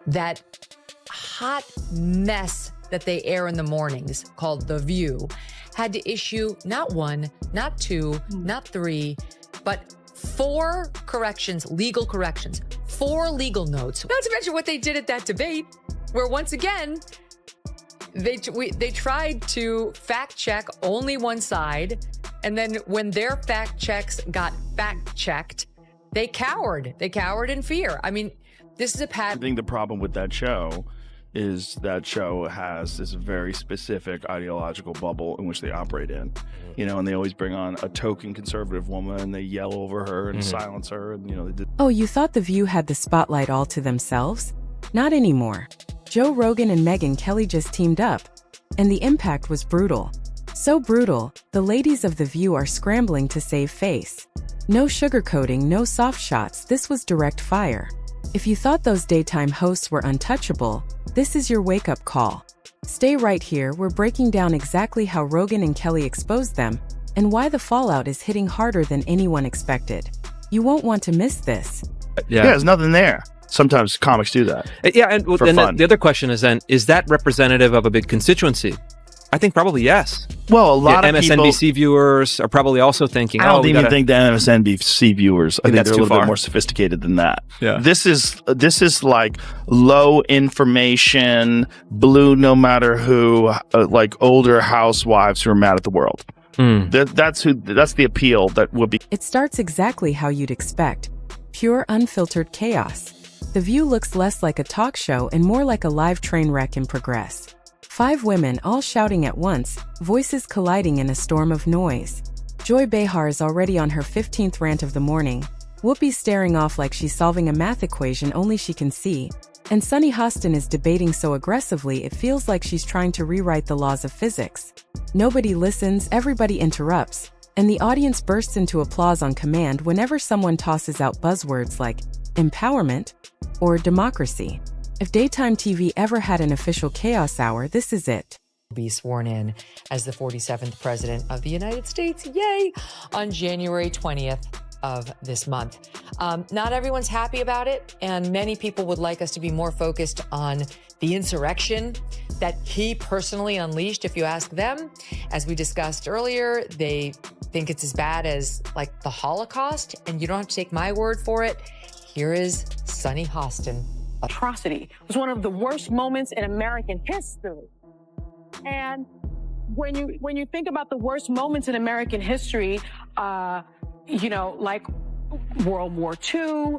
that hot mess that they air in the mornings called The View had to issue not one, not two, not three, but 4 corrections, legal corrections, 4 legal notes. Not to mention what they did at that debate, where once again, they tried to fact check only one side. And then when their fact checks got fact checked, they cowered. They cowered in fear. I mean, this is a pattern. I think the problem with that show is that show has this very specific ideological bubble in which they operate in, you know, and they always bring on a token conservative woman and they yell over her and silence her. And, you know, Oh, you thought The View had the spotlight all to themselves? Not anymore. Joe Rogan and Megyn Kelly just teamed up, and the impact was brutal. So brutal, the ladies of The View are scrambling to save face. No sugarcoating, no soft shots, this was direct fire. If you thought those daytime hosts were untouchable, this is your wake-up call. Stay right here, we're breaking down exactly how Rogan and Kelly exposed them, and why the fallout is hitting harder than anyone expected. You won't want to miss this. Yeah, there's nothing there. Sometimes comics do that. Yeah, and the other question is then, is that representative of a big constituency? I think probably yes. Well, a lot of MSNBC viewers are probably also thinking, I don't even think the MSNBC viewers, I think they're a little bit more sophisticated than that. Yeah. This is like low information, blue no matter who, like older housewives who are mad at the world. That's the appeal that would be. It starts exactly how you'd expect. Pure, unfiltered chaos. The View looks less like a talk show and more like a live train wreck in progress. 5 women all shouting at once, voices colliding in a storm of noise. Joy Behar is already on her 15th rant of the morning. Whoopi's staring off like she's solving a math equation only she can see. And Sunny Hostin is debating so aggressively it feels like she's trying to rewrite the laws of physics. Nobody listens, everybody interrupts, and the audience bursts into applause on command whenever someone tosses out buzzwords like empowerment or democracy. If daytime TV ever had an official chaos hour, this is it. Be sworn in as the 47th president of the United States, yay, on January 20th of this month. Not everyone's happy about it, and many people would like us to be more focused on the insurrection that he personally unleashed. If you ask them, as we discussed earlier, they think it's as bad as like the Holocaust, and you don't have to take my word for it. Here is Sunny Hostin. Atrocity. It was one of the worst moments in American history. And when you think about the worst moments in American history, you know, like World War II,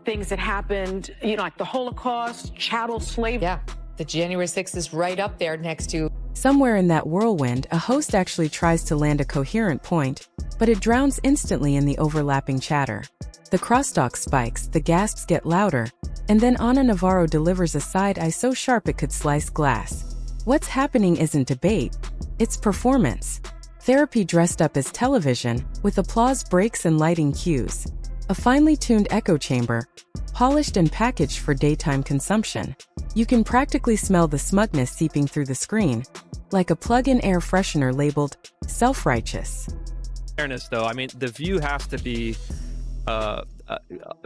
things that happened, you know, like the Holocaust, chattel slavery. Yeah, the January 6th is right up there next to. Somewhere in that whirlwind, a host actually tries to land a coherent point, but it drowns instantly in the overlapping chatter. The crosstalk spikes, the gasps get louder, and then Ana Navarro delivers a side eye so sharp it could slice glass. What's happening isn't debate, it's performance. Therapy dressed up as television, with applause breaks and lighting cues. A finely tuned echo chamber, polished and packaged for daytime consumption. You can practically smell the smugness seeping through the screen, like a plug-in air freshener labeled self-righteous. Fairness, though, I mean, The View has to be,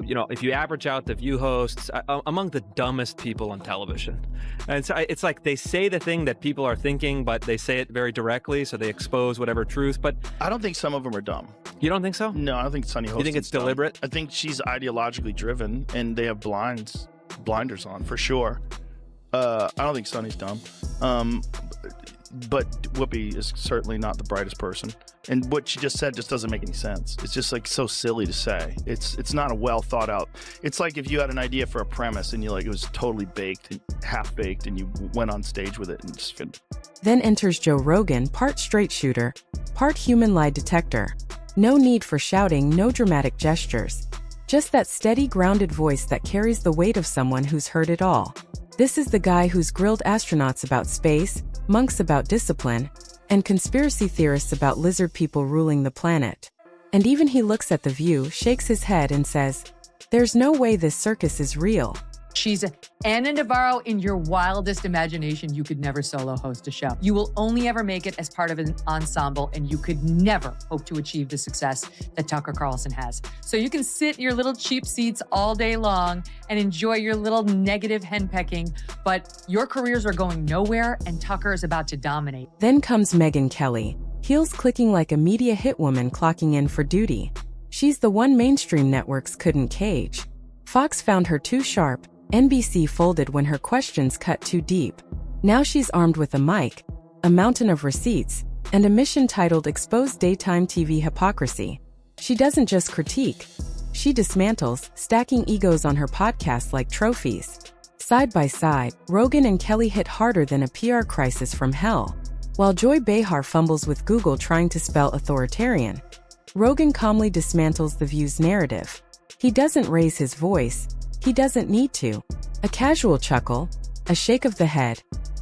you know, if you average out The View hosts, among the dumbest people on television. And it's like they say the thing that people are thinking, but they say it very directly, so they expose whatever truth. But I don't think some of them are dumb. You don't think so? No, I don't think Sunny Hostin's You think it's dumb. deliberate? I think she's ideologically driven, and they have blinders on, for sure. I don't think Sunny's dumb. But Whoopi is certainly not the brightest person. And what she just said just doesn't make any sense. It's just like so silly to say. It's not a well thought out. It's like if you had an idea for a premise and it was totally baked and half baked and you went on stage with it and just Then enters Joe Rogan, part straight shooter, part human lie detector. No need for shouting, no dramatic gestures. Just that steady, grounded voice that carries the weight of someone who's heard it all. This is the guy who's grilled astronauts about space, monks about discipline, and conspiracy theorists about lizard people ruling the planet. And even he looks at The View, shakes his head and says, "There's no way this circus is real." She's Anna Navarro. In your wildest imagination, you could never solo host a show. You will only ever make it as part of an ensemble, and you could never hope to achieve the success that Tucker Carlson has. So you can sit in your little cheap seats all day long and enjoy your little negative henpecking, but your careers are going nowhere, and Tucker is about to dominate. Then comes Megyn Kelly, heels clicking like a media hit woman clocking in for duty. She's the one mainstream networks couldn't cage. Fox found her too sharp, NBC folded when her questions cut too deep. Now she's armed with a mic, a mountain of receipts, and a mission titled Expose Daytime TV Hypocrisy. She doesn't just critique, she dismantles, stacking egos on her podcast like trophies. Side by side, Rogan and Kelly hit harder than a PR crisis from hell. While Joy Behar fumbles with Google trying to spell authoritarian, Rogan calmly dismantles The View's narrative. He doesn't raise his voice, he doesn't need to. A casual chuckle, a shake of the head,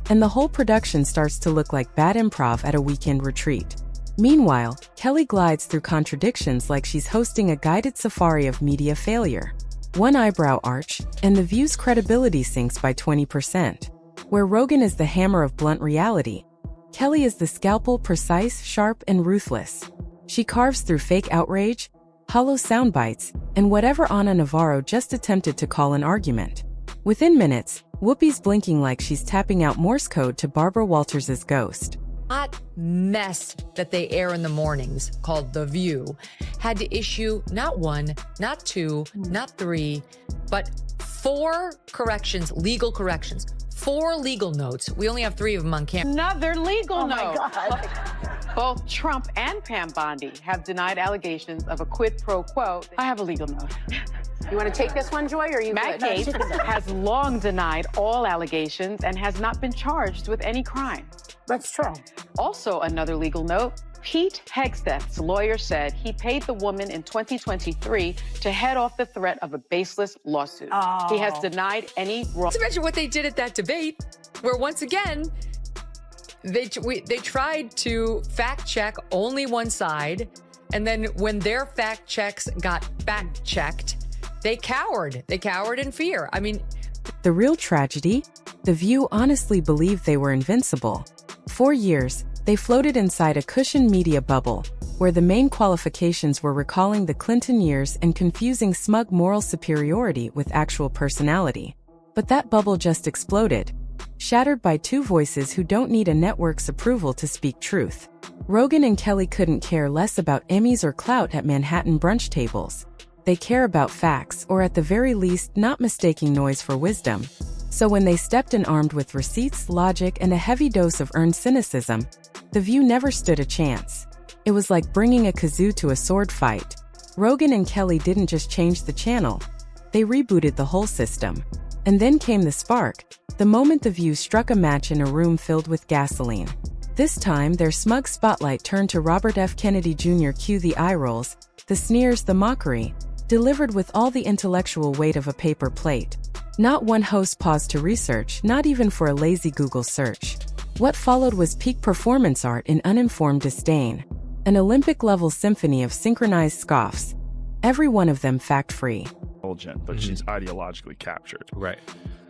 and the whole production starts to look like bad improv at a weekend retreat. Meanwhile, Kelly glides through contradictions like she's hosting a guided safari of media failure. One eyebrow arch, and The View's credibility sinks by 20%. Where Rogan is the hammer of blunt reality, Kelly is the scalpel, precise, sharp, and ruthless. She carves through fake outrage, hollow sound bites, and whatever Anna Navarro just attempted to call an argument. Within minutes, Whoopi's blinking like she's tapping out Morse code to Barbara Walters' ghost. Hot mess that they air in the mornings, called The View, had to issue not one, not two, not three, but 4 corrections, legal corrections. 4 legal notes. We only have 3 of them on camera. Another legal note. My God. Both Trump and Pam Bondi have denied allegations of a quid pro quo. I have a legal note. You want to take this one, Joy, or are you Matt good? Gaetz has long denied all allegations and has not been charged with any crime. That's true. Also, another legal note, Pete Hegseth's lawyer said he paid the woman in 2023 to head off the threat of a baseless lawsuit. Oh. He has denied any wrong. Let's imagine what they did at that debate, where once again, they tried to fact check only one side, and then when their fact checks got fact checked, they cowered. They cowered in fear. I mean, The real tragedy? The View honestly believed they were invincible. For years, they floated inside a cushioned media bubble, where the main qualifications were recalling the Clinton years and confusing smug moral superiority with actual personality. But that bubble just exploded, shattered by 2 voices who don't need a network's approval to speak truth. Rogan and Kelly couldn't care less about Emmys or clout at Manhattan brunch tables. They care about facts, or at the very least, not mistaking noise for wisdom. So when they stepped in armed with receipts, logic, and a heavy dose of earned cynicism, The View never stood a chance. It was like bringing a kazoo to a sword fight. Rogan and Kelly didn't just change the channel, they rebooted the whole system. And then came the spark, the moment The View struck a match in a room filled with gasoline. This time, their smug spotlight turned to Robert F. Kennedy Jr. Cue the eye rolls, the sneers, the mockery, delivered with all the intellectual weight of a paper plate. Not one host paused to research, not even for a lazy Google search. What followed was peak performance art in uninformed disdain. An Olympic-level symphony of synchronized scoffs. Every one of them fact-free. But she's ideologically captured. Right.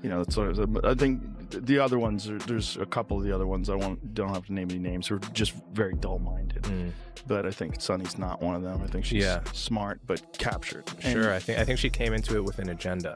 You know, so I think the other ones, there's a couple of the other ones, don't have to name any names, who are just very dull-minded. But I think Sunny's not one of them. I think she's smart, but captured. Sure, I think she came into it with an agenda.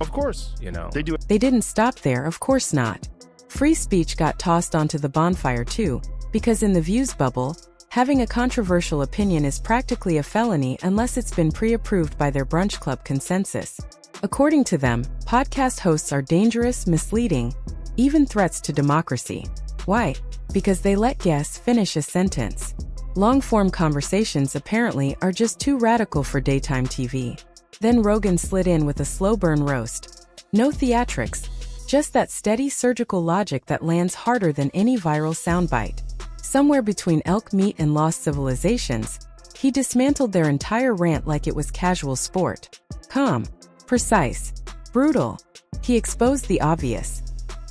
Of course. You know. They didn't stop there, of course not. Free speech got tossed onto the bonfire too, because in The View's bubble, having a controversial opinion is practically a felony unless it's been pre-approved by their brunch club consensus. According to them, podcast hosts are dangerous, misleading, even threats to democracy. Why? Because they let guests finish a sentence. Long-form conversations apparently are just too radical for daytime TV. Then Rogan slid in with a slow-burn roast. No theatrics, just that steady surgical logic that lands harder than any viral soundbite. Somewhere between elk meat and lost civilizations, he dismantled their entire rant like it was casual sport. Calm, precise, brutal. He exposed the obvious.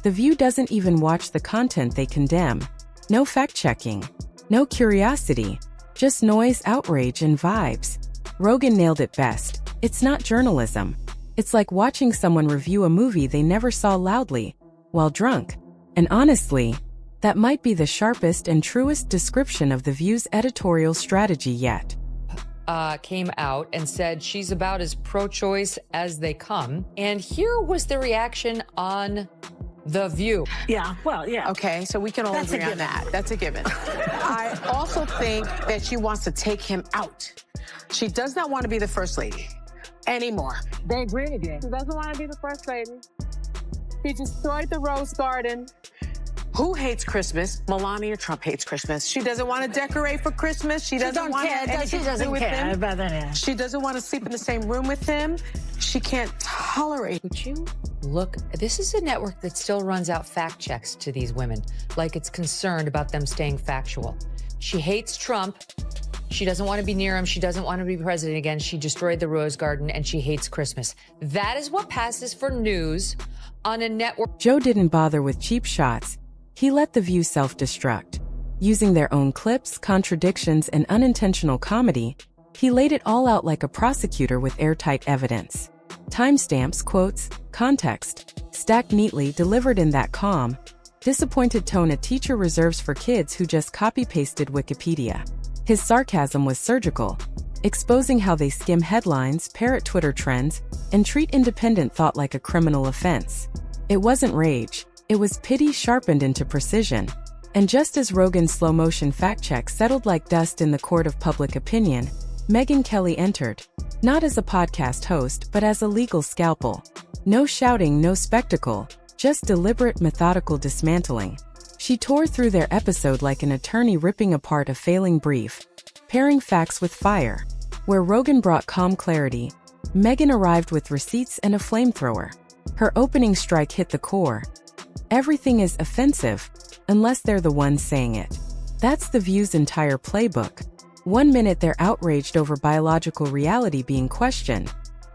The View doesn't even watch the content they condemn. No fact-checking. No curiosity. Just noise, outrage, and vibes. Rogan nailed it best. It's not journalism. It's like watching someone review a movie they never saw loudly, while drunk. And honestly, that might be the sharpest and truest description of The View's editorial strategy yet. Came out and said she's about as pro-choice as they come. And here was the reaction on The View. Yeah, well, yeah. Okay, so we can all agree on that. That's a given. I also think that she wants to take him out. She does not want to be the first lady anymore. They agree again. She doesn't want to be the first lady. He destroyed the Rose Garden. Who hates Christmas? Melania Trump hates Christmas. She doesn't want to decorate for Christmas. She doesn't want anything to do with him. She doesn't want to sleep in the same room with him. She can't tolerate. Would you look? This is a network that still runs out fact checks to these women, like it's concerned about them staying factual. She hates Trump. She doesn't want to be near him. She doesn't want to be president again. She destroyed the Rose Garden, and she hates Christmas. That is what passes for news on a network. Joe didn't bother with cheap shots. He let The View self-destruct. Using their own clips, contradictions, and unintentional comedy, he laid it all out like a prosecutor with airtight evidence. Timestamps, quotes, context, stacked neatly, delivered in that calm, disappointed tone a teacher reserves for kids who just copy-pasted Wikipedia. His sarcasm was surgical, exposing how they skim headlines, parrot Twitter trends, and treat independent thought like a criminal offense. It wasn't rage. It was pity sharpened into precision. And just as Rogan's slow-motion fact-check settled like dust in the court of public opinion, Megyn Kelly entered, not as a podcast host but as a legal scalpel. No shouting, no spectacle, just deliberate, methodical dismantling. She tore through their episode like an attorney ripping apart a failing brief, pairing facts with fire. Where Rogan brought calm clarity, Megyn arrived with receipts and a flamethrower. Her opening strike hit the core. Everything is offensive, unless they're the ones saying it. That's The View's entire playbook. 1 minute they're outraged over biological reality being questioned.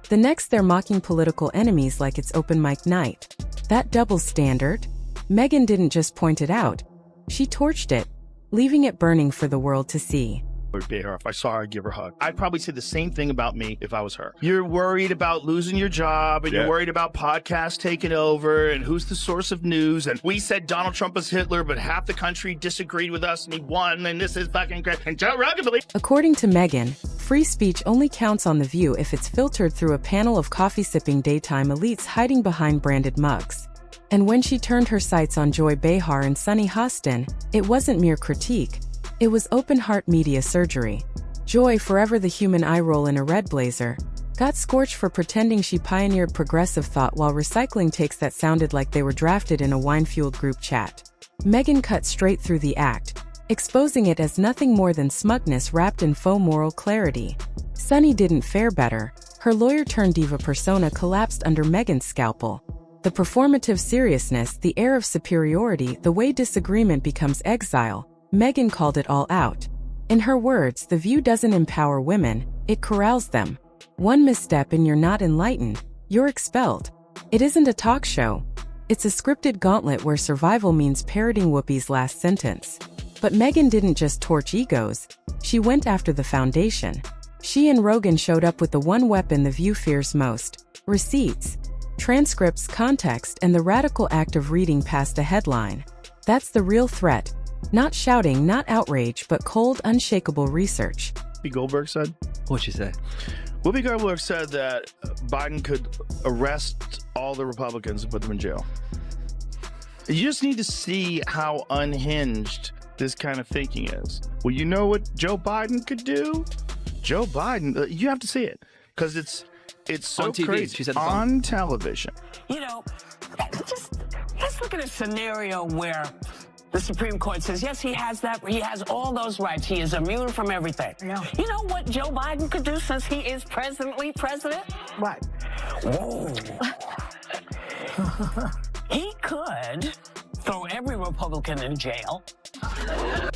The next they're mocking political enemies like it's open mic night. That double standard? Megyn didn't just point it out. She torched it, leaving it burning for the world to see. If I saw her, I'd give her a hug. I'd probably say the same thing about me if I was her. You're worried about losing your job, and you're worried about podcasts taking over, and who's the source of news, and we said Donald Trump was Hitler, but half the country disagreed with us, and he won, and this is fucking great, and Joe Rogan believed. According to Megyn, free speech only counts on The View if it's filtered through a panel of coffee-sipping daytime elites hiding behind branded mugs. And when she turned her sights on Joy Behar and Sunny Hostin, it wasn't mere critique. It was open-heart media surgery. Joy, forever the human eye roll in a red blazer, got scorched for pretending she pioneered progressive thought while recycling takes that sounded like they were drafted in a wine-fueled group chat. Megyn cut straight through the act, exposing it as nothing more than smugness wrapped in faux moral clarity. Sunny didn't fare better. Her lawyer-turned-diva persona collapsed under Megyn's scalpel. The performative seriousness, the air of superiority, the way disagreement becomes exile, Megyn called it all out. In her words, The View doesn't empower women, it corrals them. One misstep and you're not enlightened, you're expelled. It isn't a talk show. It's a scripted gauntlet where survival means parroting Whoopi's last sentence. But Megyn didn't just torch egos, she went after the foundation. She and Rogan showed up with the one weapon The View fears most: receipts, transcripts, context, and the radical act of reading past a headline. That's the real threat. Not shouting, not outrage, but cold, unshakable research. Whoopi Goldberg said? What'd she say? Whoopi Goldberg said that Biden could arrest all the Republicans and put them in jail. You just need to see how unhinged this kind of thinking is. Well, you know what Joe Biden could do? Joe Biden, you have to see it, because it's so on TV. crazy. She said on television. You know, let's look at a scenario where the Supreme Court says, yes, he has that. He has all those rights. He is immune from everything. Yeah. You know what Joe Biden could do since he is presently president? What? Whoa. He could throw every Republican in jail.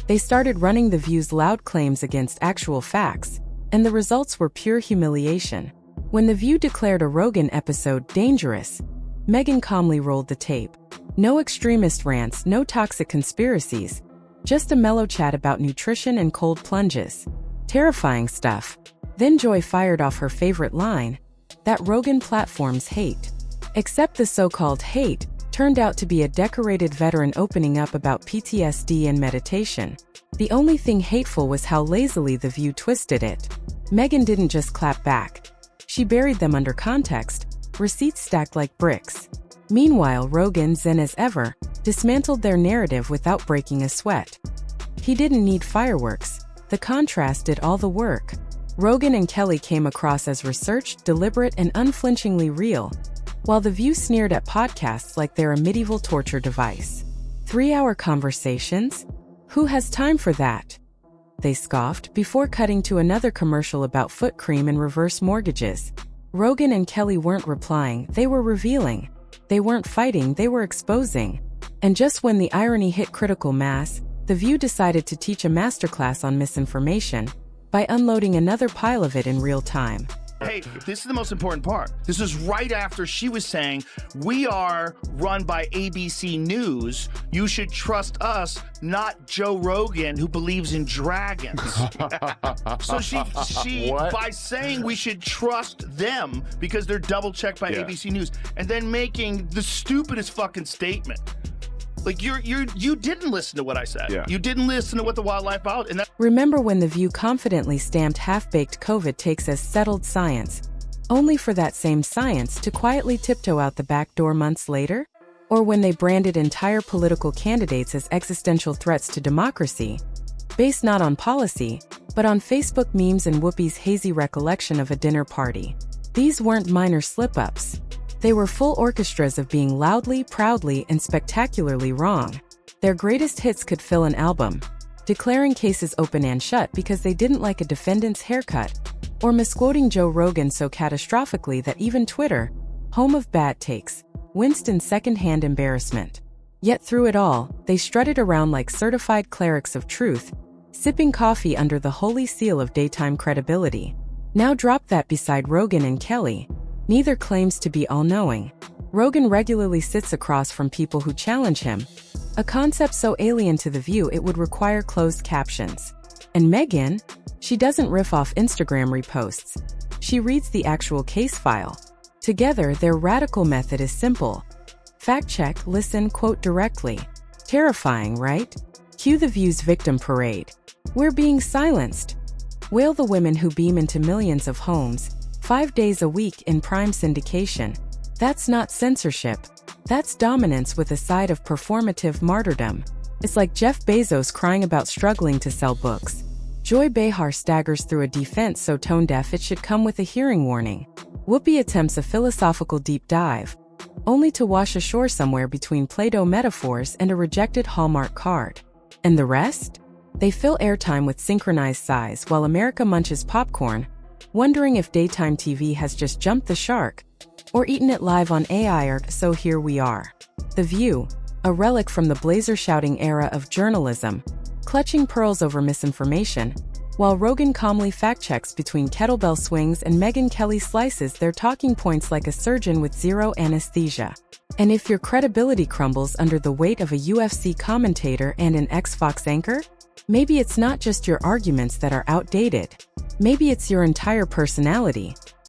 They started running The View's loud claims against actual facts, and the results were pure humiliation. When The View declared a Rogan episode dangerous, Megyn calmly rolled the tape. No extremist rants, no toxic conspiracies, just a mellow chat about nutrition and cold plunges. Terrifying stuff. Then Joy fired off her favorite line. that Rogan platforms hate. Except the so-called hate turned out to be a decorated veteran opening up about PTSD and meditation. The only thing hateful was how lazily The View twisted it. Megyn didn't just clap back. She buried them under context, receipts stacked like bricks. Meanwhile, Rogan, zen as ever, dismantled their narrative without breaking a sweat. He didn't need fireworks. The contrast did all the work. Rogan and Kelly came across as researched, deliberate, and unflinchingly real, while The View sneered at podcasts like they're a medieval torture device. 3-hour conversations? Who has time for that? They scoffed before cutting to another commercial about foot cream and reverse mortgages. Rogan and Kelly weren't replying, they were revealing. They weren't fighting, they were exposing. And just when the irony hit critical mass, The View decided to teach a masterclass on misinformation by unloading another pile of it in real time. Hey, this is the most important part. This was right after she was saying, we are run by ABC News. You should trust us, not Joe Rogan, who believes in dragons. So she by saying we should trust them because they're double checked by ABC News, and then making the stupidest fucking statement. Like you didn't listen to what I said. Yeah. You didn't listen to what the wildlife biologist. And remember when The View confidently stamped half-baked COVID takes as settled science, only for that same science to quietly tiptoe out the back door months later? Or when they branded entire political candidates as existential threats to democracy, based not on policy, but on Facebook memes and Whoopi's hazy recollection of a dinner party. These weren't minor slip-ups. They were full orchestras of being loudly, proudly, and spectacularly wrong. Their greatest hits could fill an album, declaring cases open and shut because they didn't like a defendant's haircut, or misquoting Joe Rogan so catastrophically that even Twitter, home of bad takes, winced in second-hand embarrassment. Yet through it all, they strutted around like certified clerics of truth, sipping coffee under the holy seal of daytime credibility. Now drop that beside Rogan and Kelly. Neither claims to be all-knowing. Rogan regularly sits across from people who challenge him, a concept so alien to The View it would require closed captions. And Megyn? She doesn't riff off Instagram reposts. She reads the actual case file. Together, their radical method is simple. Fact-check, listen, quote directly. Terrifying, right? Cue The View's victim parade. We're being silenced. Wail the women who beam into millions of homes, 5 days a week in prime syndication. That's not censorship. That's dominance with a side of performative martyrdom. It's like Jeff Bezos crying about struggling to sell books. Joy Behar staggers through a defense so tone-deaf it should come with a hearing warning. Whoopi attempts a philosophical deep dive, only to wash ashore somewhere between Play-Doh metaphors and a rejected Hallmark card. And the rest? They fill airtime with synchronized sighs while America munches popcorn, wondering if daytime TV has just jumped the shark or eaten it live on AI. Or so here we are. The View, a relic from the blazer-shouting era of journalism, clutching pearls over misinformation, while Rogan calmly fact-checks between kettlebell swings and Megyn Kelly slices their talking points like a surgeon with zero anesthesia. And if your credibility crumbles under the weight of a UFC commentator and an ex-Fox anchor, maybe it's not just your arguments that are outdated. Maybe it's your entire personality.